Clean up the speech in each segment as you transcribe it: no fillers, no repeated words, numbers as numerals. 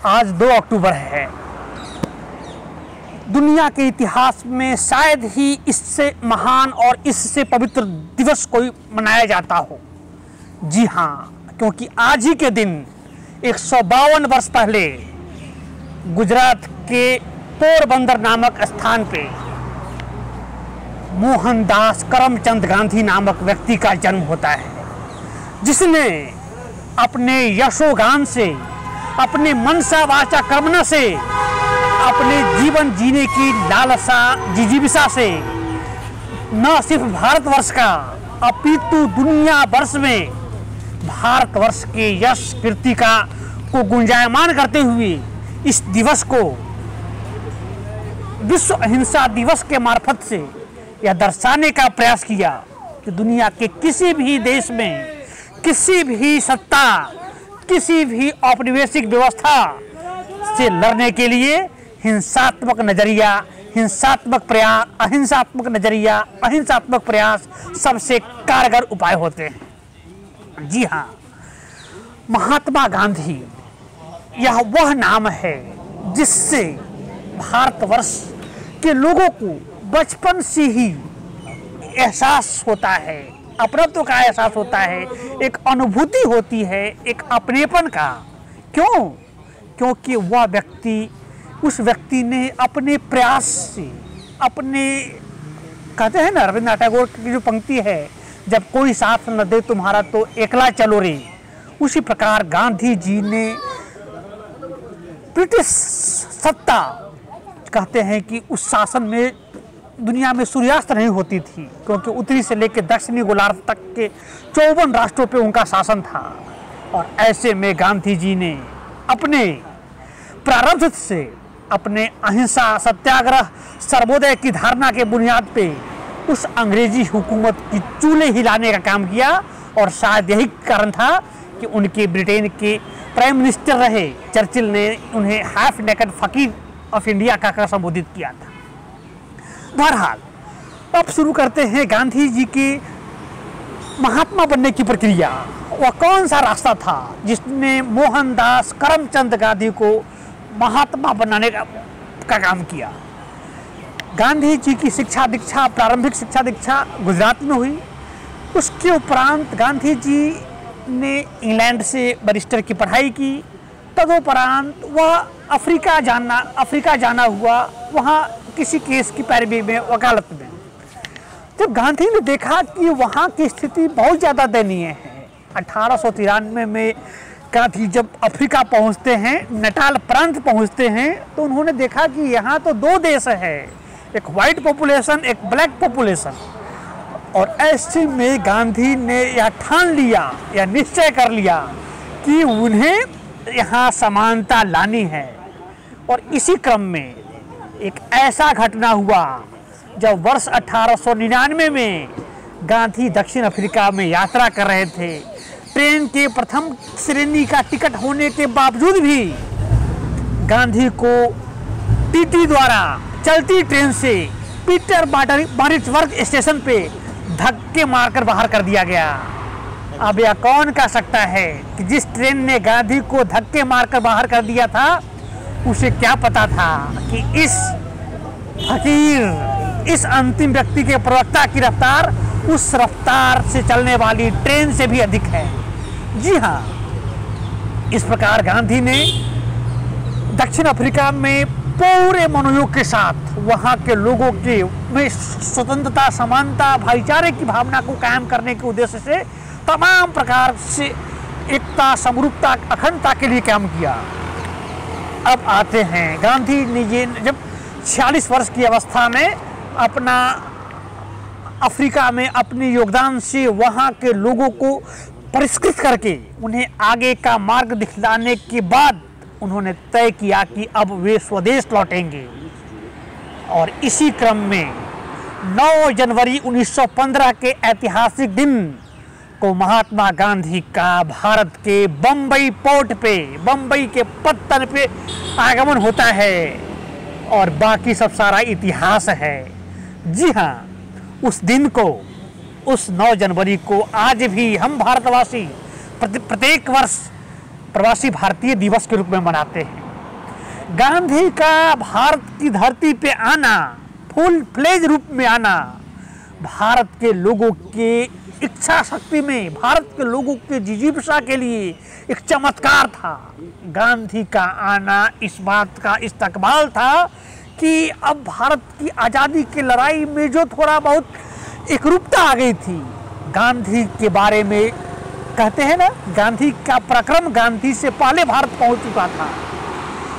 आज 2 अक्टूबर है। दुनिया के इतिहास में शायद ही इससे महान और इससे पवित्र दिवस कोई मनाया जाता हो। जी हाँ, क्योंकि आज ही के दिन 152 वर्ष पहले गुजरात के पोरबंदर नामक स्थान पे मोहनदास करमचंद गांधी नामक व्यक्ति का जन्म होता है, जिसने अपने यशोगान से, अपने मनसा वाचा कर्मणा से, अपने जीवन जीने की लालसा जिजीविषा से न सिर्फ भारतवर्ष का अपितु दुनिया वर्ष में भारतवर्ष के यश कीर्ति का को गुंजायमान करते हुए इस दिवस को विश्व अहिंसा दिवस के मार्फत से यह दर्शाने का प्रयास किया कि दुनिया के किसी भी देश में किसी भी सत्ता, किसी भी औपनिवेशिक व्यवस्था से लड़ने के लिए हिंसात्मक नजरिया, हिंसात्मक प्रयास, अहिंसात्मक नजरिया, अहिंसात्मक प्रयास सबसे कारगर उपाय होते हैं। जी हाँ, महात्मा गांधी यह वह नाम है जिससे भारतवर्ष के लोगों को बचपन से ही एहसास होता है, अपनत्व का एहसास होता है, एक अनुभूति होती है, एक अपनेपन का। क्यों? क्योंकि वह व्यक्ति, उस व्यक्ति ने अपने प्रयास से, अपने, कहते हैं ना रविन्द्रनाथ टैगोर की जो पंक्ति है, जब कोई साथ न दे तुम्हारा तो एकला चलो रे, उसी प्रकार गांधी जी ने ब्रिटिश सत्ता, कहते हैं कि उस शासन में दुनिया में सूर्यास्त नहीं होती थी, क्योंकि उत्तरी से लेकर दक्षिणी गोलार्ध तक के 54 राष्ट्रों पे उनका शासन था। और ऐसे में गांधी जी ने अपने प्रारंभ से अपने अहिंसा, सत्याग्रह, सर्वोदय की धारणा के बुनियाद पे उस अंग्रेजी हुकूमत की चूल्हे हिलाने का काम किया। और शायद यही कारण था कि उनके ब्रिटेन के प्राइम मिनिस्टर रहे चर्चिल ने उन्हें हाफ नेकेड फकीर ऑफ इंडिया का संबोधित किया था। बहरहाल, अब शुरू करते हैं गांधी जी की महात्मा बनने की प्रक्रिया। वह कौन सा रास्ता था जिसने मोहनदास करमचंद गांधी को महात्मा बनाने का काम किया? गांधी जी की शिक्षा दीक्षा, प्रारंभिक शिक्षा दीक्षा गुजरात में हुई। उसके उपरांत गांधी जी ने इंग्लैंड से बैरिस्टर की पढ़ाई की। तदुपरांत वह अफ्रीका जाना हुआ, वहाँ किसी केस की पैरवी में, वकालत में। जब गांधी ने देखा कि वहाँ की स्थिति बहुत ज़्यादा दयनीय है, 1893 में गांधी जब अफ्रीका पहुँचते हैं, नटाल प्रांत पहुँचते हैं, तो उन्होंने देखा कि यहाँ तो 2 देश है, एक वाइट पॉपुलेशन, एक ब्लैक पॉपुलेशन। और ऐसे में गांधी ने यह ठान लिया या निश्चय कर लिया कि उन्हें यहाँ समानता लानी है। और इसी क्रम में एक ऐसा घटना हुआ जब वर्ष 1899 में गांधी दक्षिण अफ्रीका में यात्रा कर रहे थे। ट्रेन के प्रथम श्रेणी का टिकट होने के बावजूद भी गांधी को टीटी द्वारा चलती ट्रेन से पीटर मारिट्सबर्ग स्टेशन पे धक्के मारकर बाहर कर दिया गया। अब यह कौन कह सकता है कि जिस ट्रेन ने गांधी को धक्के मारकर बाहर कर दिया था, उसे क्या पता था कि इस फकीर, इस अंतिम व्यक्ति के प्रवक्ता की रफ्तार उस रफ्तार से चलने वाली ट्रेन से भी अधिक है। जी हाँ, इस प्रकार गांधी ने दक्षिण अफ्रीका में पूरे मनोयोग के साथ वहाँ के लोगों के में स्वतंत्रता, समानता, भाईचारे की भावना को कायम करने के उद्देश्य से तमाम प्रकार से एकता, समरूपता, अखंडता के लिए काम किया। अब आते हैं गांधी ने ये जब 46 वर्ष की अवस्था में अपना अफ्रीका में अपने योगदान से वहाँ के लोगों को परिष्कृत करके उन्हें आगे का मार्ग दिखलाने के बाद उन्होंने तय किया कि अब वे स्वदेश लौटेंगे। और इसी क्रम में 9 जनवरी 1915 के ऐतिहासिक दिन को महात्मा गांधी का भारत के बम्बई पोर्ट पे, बम्बई के पत्तन पे आगमन होता है। और बाकी सब सारा इतिहास है। जी हाँ, उस दिन को, उस 9 जनवरी को आज भी हम भारतवासी प्रत्येक वर्ष प्रवासी भारतीय दिवस के रूप में मनाते हैं। गांधी का भारत की धरती पे आना, फुल फ्लेज रूप में आना, भारत के लोगों के इच्छा शक्ति में, भारत के लोगों के जिजीविका के लिए एक चमत्कार था। गांधी का आना इस बात का इस्तकबाल था कि अब भारत की आज़ादी की लड़ाई में जो थोड़ा बहुत एकरूपता आ गई थी। गांधी के बारे में कहते हैं ना, गांधी का पराक्रम गांधी से पहले भारत पहुंच चुका था।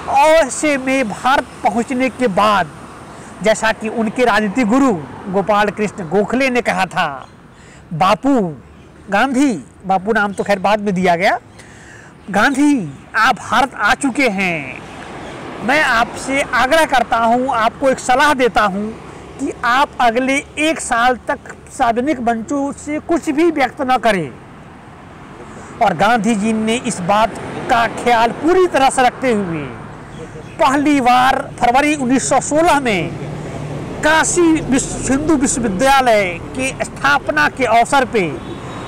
और ऐसे में भारत पहुंचने के बाद, जैसा कि उनके राजनीतिक गुरु गोपाल कृष्ण गोखले ने कहा था, बापू गांधी, बापू नाम तो खैर बाद में दिया गया, गांधी आप भारत आ चुके हैं, मैं आपसे आग्रह करता हूं, आपको एक सलाह देता हूं कि आप अगले 1 साल तक सार्वजनिक मंचों से कुछ भी व्यक्त न करें। और गांधी जी ने इस बात का ख्याल पूरी तरह से रखते हुए पहली बार फरवरी 1916 में काशी हिंदू विश्वविद्यालय के स्थापना के अवसर पे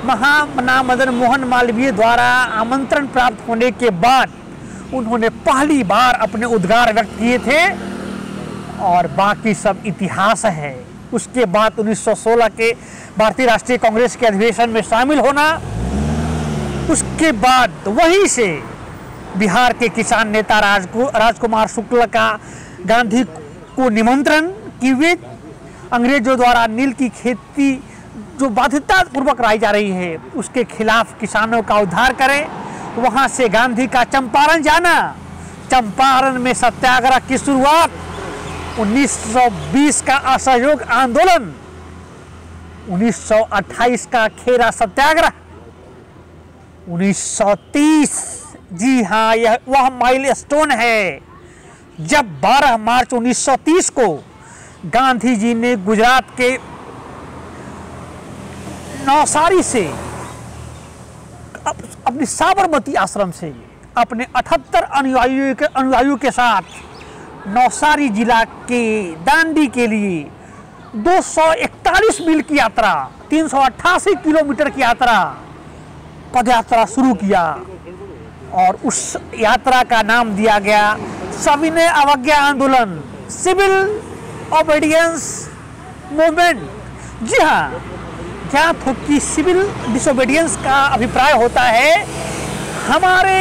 महामना मदन मोहन मालवीय द्वारा आमंत्रण प्राप्त होने के बाद उन्होंने पहली बार अपने उद्गार व्यक्त किए थे, और बाकी सब इतिहास है। उसके बाद 1916 के भारतीय राष्ट्रीय कांग्रेस के अधिवेशन में शामिल होना, उसके बाद वहीं से बिहार के किसान नेता राजकुमार शुक्ल का गांधी को निमंत्रण कि वे अंग्रेजों द्वारा नील की खेती जो बाध्यता पूर्वक कराई जा रही है उसके खिलाफ किसानों का उद्धार करें। वहां से गांधी का चंपारण जाना, चंपारण में सत्याग्रह की शुरुआत, 1920 का असहयोग आंदोलन, 1928 का खेरा सत्याग्रह, 1930, जी हाँ यह वह माइलस्टोन है जब 12 मार्च 1930 को गांधी जी ने गुजरात के नौसारी से अपनी साबरमती आश्रम से अपने 78 अनुयायियों के साथ नौसारी जिला के दांडी के लिए 241 मील की यात्रा, 388 किलोमीटर की यात्रा, पदयात्रा शुरू किया। और उस यात्रा का नाम दिया गया सविनय अवज्ञा आंदोलन, सिविल ओबीडियंस मूवमेंट। जी हाँ, ज्ञात हो कि सिविल डिसोबीडियंस का अभिप्राय होता है हमारे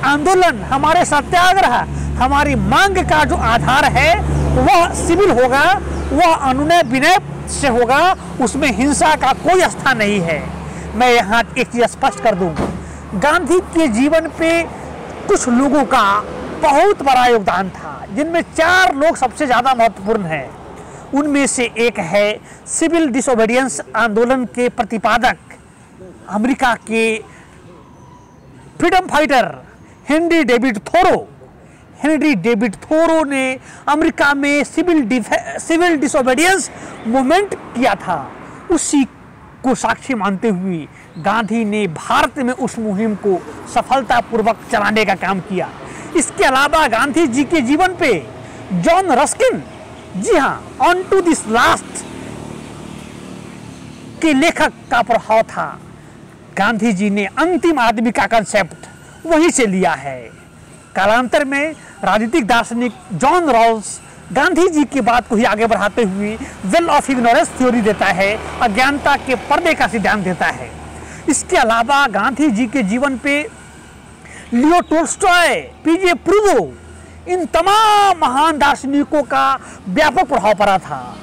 आंदोलन, हमारे सत्याग्रह, हमारी मांग का जो आधार है वह सिविल होगा, वह अनुनय विनय से होगा, उसमें हिंसा का कोई स्थान नहीं है। मैं यहाँ एक चीज स्पष्ट कर दूं, गांधी के जीवन पे कुछ लोगों का बहुत बड़ा योगदान था, जिनमें 4 लोग सबसे ज़्यादा महत्वपूर्ण हैं। उनमें से एक है सिविल डिसोबीडियंस आंदोलन के प्रतिपादक, अमेरिका के freedom fighter Henry David Thoreau. Henry David Thoreau ने अमेरिका में सिविल डिसोबीडियंस मूवमेंट किया था। उसी को साक्षी मानते हुए गांधी ने भारत में उस मुहिम को सफलतापूर्वक चलाने का काम किया। इसके अलावा गांधी जी के जीवन पे जॉन रस्किन, जी हाँ, ऑन टू दिस लास्ट के लेखक का प्रभाव था। गांधी जी ने अंतिम आदमी का कंसेप्ट वहीं से लिया है। कालांतर में राजनीतिक दार्शनिक जॉन रॉल्स गांधी जी की बात को ही आगे बढ़ाते हुए वेल ऑफ इग्नोरेंस थ्योरी देता है, अज्ञानता के पर्दे का सिद्धांत देता है। इसके अलावा गांधी जी के जीवन पे लियो टोल्स्टॉय, पीजे प्रूदो, इन तमाम महान दार्शनिकों का व्यापक प्रभाव पड़ा था।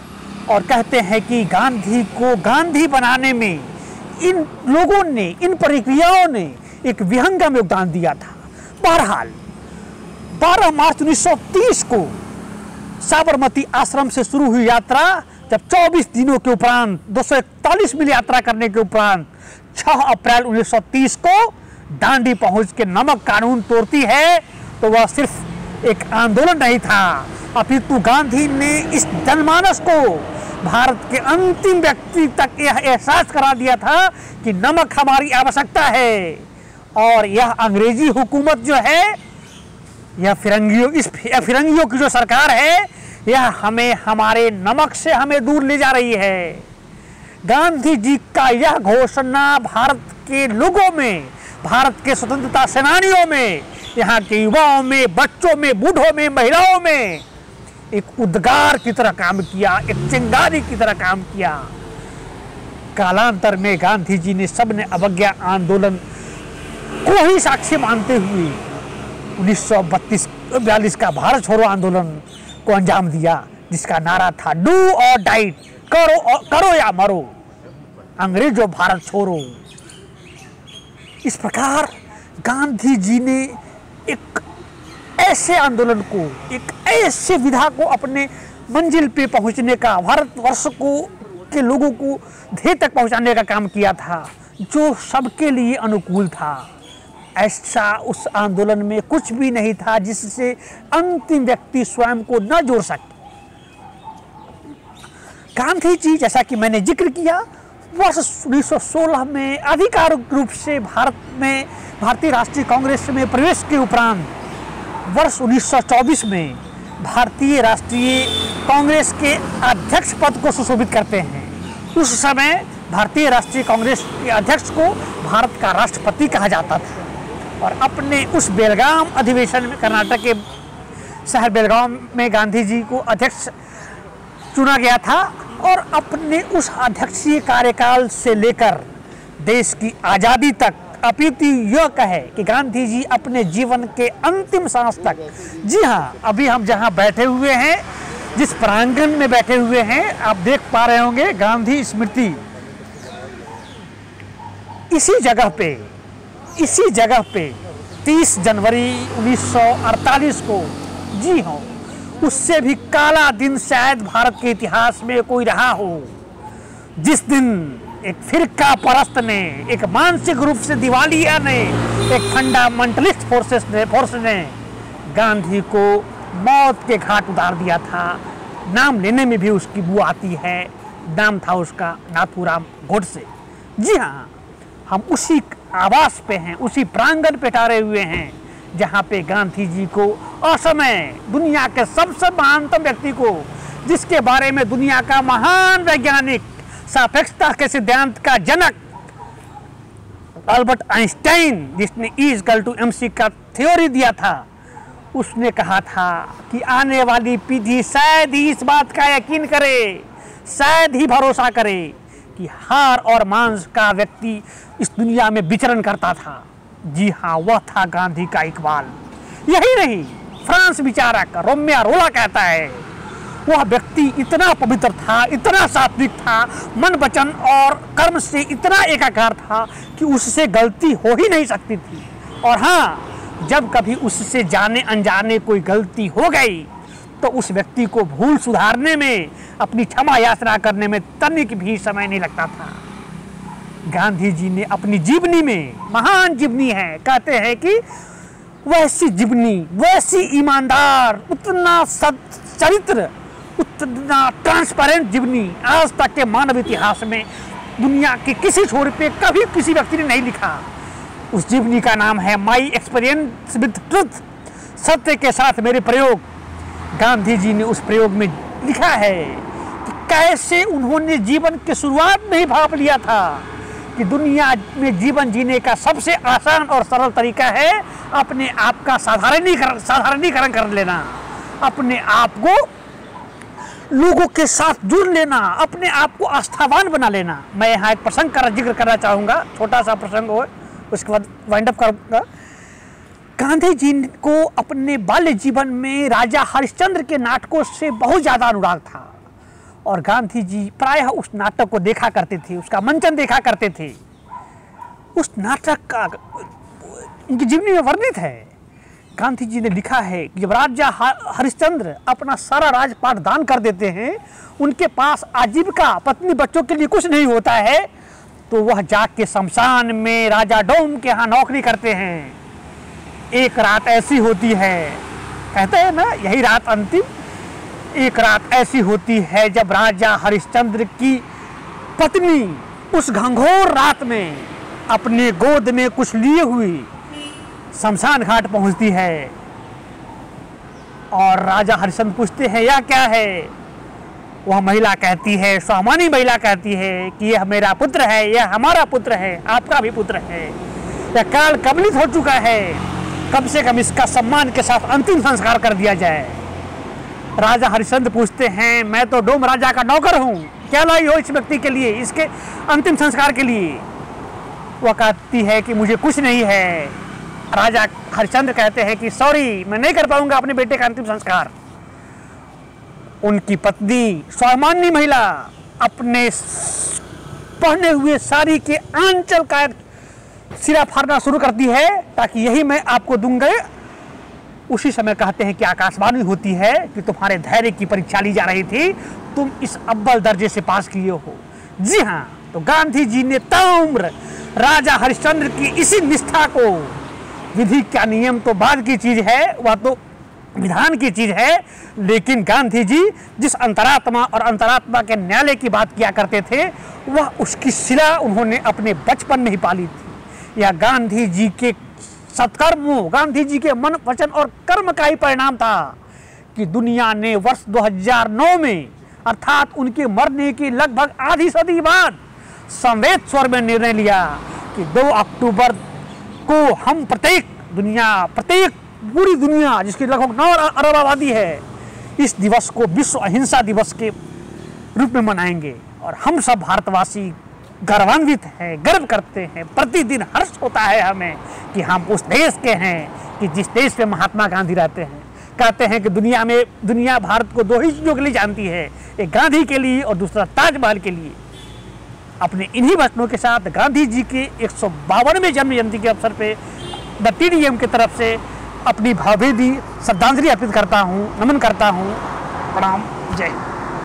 और कहते हैं कि गांधी को गांधी बनाने में इन लोगों ने, इन प्रक्रियाओं ने एक विहंगम योगदान दिया था। बहरहाल 12 मार्च 1930 को साबरमती आश्रम से शुरू हुई यात्रा, जब 24 दिनों के उपरांत 241 मील यात्रा करने के उपरांत 6 अप्रैल 1930 को दांडी पहुंच के नमक कानून तोड़ती है, तो वह सिर्फ एक आंदोलन नहीं था, अपितु गांधी ने इस जनमानस को, भारत के अंतिम व्यक्ति तक यह एहसास करा दिया था कि नमक हमारी आवश्यकता है। और यह अंग्रेजी हुकूमत जो है, यह फिरंगियों की जो सरकार है, यह हमें हमारे नमक से हमें दूर ले जा रही है। गांधी जी का यह घोषणा भारत के लोगों में, भारत के स्वतंत्रता सेनानियों में यहाँ के युवाओं में, बच्चों में, बूढ़ों में, महिलाओं में एक उद्गार की तरह काम किया, एक चिंगारी की तरह काम किया। कालांतर में गांधी जी ने सबने अवज्ञा आंदोलन को ही साक्षी मानते हुए 1942 का भारत छोड़ो आंदोलन को अंजाम दिया, जिसका नारा था डू और डाई, करो या मरो, अंग्रेजों भारत छोड़ो। इस प्रकार गांधी जी ने एक ऐसे आंदोलन को, एक ऐसे विधा को अपने मंजिल पे पहुंचने का, भारतवर्ष को के लोगों को ध्येय तक पहुंचाने का काम किया था, जो सबके लिए अनुकूल था। ऐसा उस आंदोलन में कुछ भी नहीं था जिससे अंतिम व्यक्ति स्वयं को न जोड़ सके। गांधी जी, जैसा कि मैंने जिक्र किया, वर्ष 1916 में आधिकारिक रूप से भारतीय राष्ट्रीय कांग्रेस में प्रवेश के उपरांत वर्ष 1924 में भारतीय राष्ट्रीय कांग्रेस के अध्यक्ष पद को सुशोभित करते हैं। उस समय भारतीय राष्ट्रीय कांग्रेस के अध्यक्ष को भारत का राष्ट्रपति कहा जाता था। और अपने उस बेलगाम अधिवेशन में, कर्नाटक के शहर बेलगाम में गांधी जी को अध्यक्ष चुना गया था। और अपने उस अध्यक्षीय कार्यकाल से लेकर देश की आज़ादी तक, अपितु यह कहे कि गांधी जी अपने जीवन के अंतिम सांस तक, जी हाँ, अभी हम जहाँ बैठे हुए हैं, जिस प्रांगण में बैठे हुए हैं, आप देख पा रहे होंगे गांधी स्मृति, इसी जगह पे 30 जनवरी 1948 को, जी हाँ, उससे भी काला दिन शायद भारत के इतिहास में कोई रहा हो, जिस दिन एक फिरका परस्त ने, एक मानसिक रूप से दिवालिया ने, एक फंडामेंटलिस्ट फोर्स ने गांधी को मौत के घाट उतार दिया था। नाम लेने में भी उसकी बू आती है। नाम था उसका नाथूराम गोडसे। जी हाँ, हम उसी आवास पे हैं, उसी प्रांगण पे ठहरे हुए हैं जहाँ पे गांधी जी को असमय दुनिया के सबसे महानतम व्यक्ति को, जिसके बारे में दुनिया का महान वैज्ञानिक, सापेक्षता के सिद्धांत का जनक अल्बर्ट आइंस्टाइन, जिसने E=mc का थ्योरी दिया था, उसने कहा था कि आने वाली पीढ़ी शायद ही इस बात का यकीन करे, शायद ही भरोसा करे कि हार और मांस का व्यक्ति इस दुनिया में विचरण करता था। जी हाँ, वह था गांधी का इकबाल। यही नहीं, फ्रांस विचारक रोम्या रोला कहता है, वह व्यक्ति इतना पवित्र था, इतना सात्विक था, मन वचन और कर्म से इतना एकाकार था कि उससे गलती हो ही नहीं सकती थी। और हाँ, जब कभी उससे जाने अनजाने कोई गलती हो गई तो उस व्यक्ति को भूल सुधारने में, अपनी क्षमा याचना करने में तनिक भी समय नहीं लगता था। गांधी जी ने अपनी जीवनी में, महान जीवनी है, कहते हैं कि वैसी जीवनी, वैसी ईमानदार, उतना सच्चरित्र, उतना ट्रांसपेरेंट जीवनी आज तक के मानव इतिहास में दुनिया के किसी छोर पे कभी किसी व्यक्ति ने नहीं लिखा। उस जीवनी का नाम है माई एक्सपीरियंस विद ट्रुथ, सत्य के साथ मेरे प्रयोग। गांधी जी ने उस प्रयोग में लिखा है कि कैसे उन्होंने जीवन के शुरुआत में ही भाप लिया था कि दुनिया में जीवन जीने का सबसे आसान और सरल तरीका है अपने आप का साधारणीकरण कर लेना, अपने आप को लोगों के साथ जुड़ लेना, अपने आप को आस्थावान बना लेना। मैं यहाँ एक प्रसंग का जिक्र करना चाहूँगा, छोटा सा प्रसंग हो, उसके बाद वाइंड अप करूँगा। गांधी जी को अपने बाल्य जीवन में राजा हरिश्चंद्र के नाटकों से बहुत ज़्यादा अनुराग था और गांधी जी प्रायः उस नाटक को देखा करते थे, उसका मंचन देखा करते थे। उस नाटक का उनकी जीवनी में वर्णित है। गांधी जी ने लिखा है कि जब राजा हरिश्चंद्र अपना सारा राजपाट दान कर देते हैं, उनके पास आजीविका, पत्नी बच्चों के लिए कुछ नहीं होता है, तो वह जाके शमशान में राजा डोम के यहाँ नौकरी करते हैं। एक रात ऐसी होती है, कहते हैं ना, यही रात अंतिम, एक रात ऐसी होती है जब राजा हरिश्चंद्र की पत्नी उस घंघोर रात में अपने गोद में कुछ लिए हुई शमशान घाट पहुंचती है और राजा हरिश्चंद्र पूछते हैं यह क्या है। वह महिला कहती है, स्वामानी महिला कहती है कि यह मेरा पुत्र है, यह हमारा पुत्र है, आपका भी पुत्र है, यह काल कबलित हो चुका है, कम से कम इसका सम्मान के साथ अंतिम संस्कार कर दिया जाए। राजा हरिश्चंद्र पूछते हैं, मैं तो डोम राजा का नौकर हूँ, क्या लाई हो इस व्यक्ति के लिए, इसके अंतिम संस्कार के लिए? वह कहती है कि मुझे कुछ नहीं है। राजा हरिश्चंद्र कहते हैं कि सॉरी, मैं नहीं कर पाऊंगा अपने बेटे का अंतिम संस्कार। उनकी पत्नी स्वाभिमानी महिला अपने पहने हुए साड़ी के आंचल का सिरा फाड़ना शुरू करती है ताकि यही मैं आपको दूंगा। उसी समय कहते हैं कि आकाशवाणी होती है कि तुम्हारे धैर्य की परीक्षा ली जा रही थी, तुम इस अव्वल दर्जे से पास किए हो। जी हाँ, तो गांधी जी ने ताउम्र राजा हरिश्चंद्र की इसी निष्ठा को, विधि का नियम तो बाद की चीज है, वह तो विधान की चीज है, लेकिन गांधी जी जिस अंतरात्मा और अंतरात्मा के न्यायालय की बात किया करते थे, वह उसकी शिला उन्होंने अपने बचपन में ही पाली थी। यह गांधी जी के सत्कर्मों, गांधी जी के मन, वचन और कर्म का ही परिणाम था कि दुनिया ने वर्ष 2009 में, अर्थात उनके मरने की लगभग आधी सदी बाद, संवेद स्वर में निर्णय लिया कि 2 अक्टूबर को हम प्रत्येक पूरी दुनिया जिसकी लगभग 9 अरब आबादी है, इस दिवस को विश्व अहिंसा दिवस के रूप में मनाएंगे। और हम सब भारतवासी गर्वान्वित हैं, गर्व करते हैं, प्रतिदिन हर्ष होता है हमें कि हम उस देश के हैं कि जिस देश में महात्मा गांधी रहते हैं। कहते हैं कि दुनिया भारत को 2 ही चीज़ों के लिए जानती है, एक गांधी के लिए और दूसरा ताजमहल के लिए। अपने इन्हीं वचनों के साथ गांधी जी के 152वें जन्म जयंती के अवसर पे द TDM की तरफ से अपनी भावभीनी श्रद्धांजलि अर्पित करता हूँ, नमन करता हूँ। प्रणाम, जय हिंद।